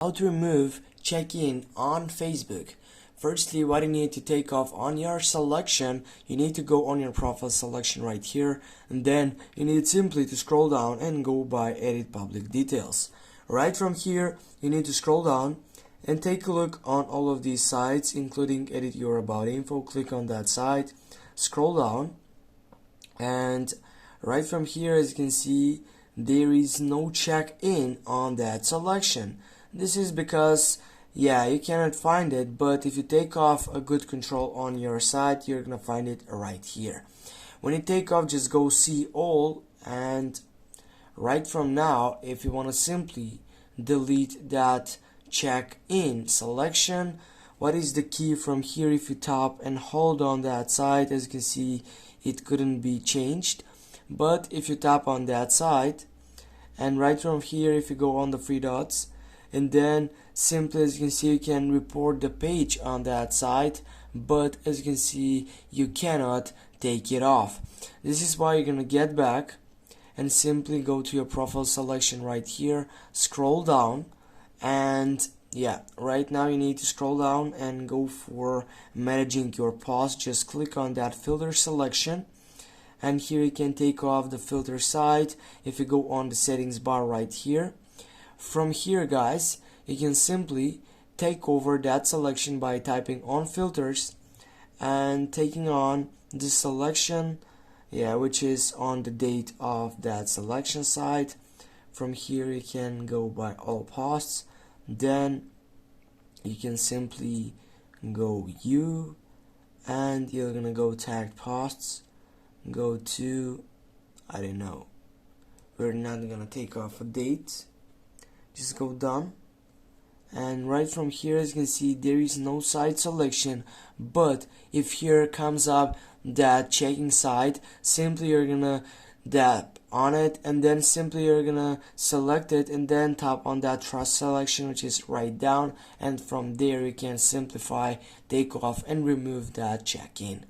How to remove check-in on Facebook. Firstly, what you need to take off on your selection, you need to go on your profile selection right here, and then you need simply to scroll down and go by edit public details. Right from here, you need to scroll down and take a look on all of these sites, including edit your about info. Click on that site, scroll down, and right from here, as you can see, there is no check-in on that selection. This is because you cannot find it, but if you take off a good control on your site, you're gonna find it right here. When you take off, just go see all, and right from now, if you want to simply delete that check-in selection, what is the key from here? If you tap and hold on that site, as you can see, it couldn't be changed. But if you tap on that site, and right from here, if you go on the three dots, and then simply, as you can see, you can report the page on that site, but as you can see, you cannot take it off. This is why you're gonna get back and simply go to your profile selection right here, scroll down, and right now you need to scroll down and go for managing your post. Just click on that filter selection, and here you can take off the filter site. If you go on the settings bar right here, from here, guys, you can simply take over that selection by typing on filters and taking on the selection, which is on the date of that selection site. From here, you can go by all posts. Then you can simply go you, and you're gonna go tagged posts. Go to, I don't know, we're not gonna take off a date. Just go done, and right from here, as you can see, there is no site selection, but if here comes up that checking site, simply you're gonna tap on it, and then simply you're gonna select it, and then tap on that trust selection, which is right down, and from there you can simplify, take off, and remove that check-in.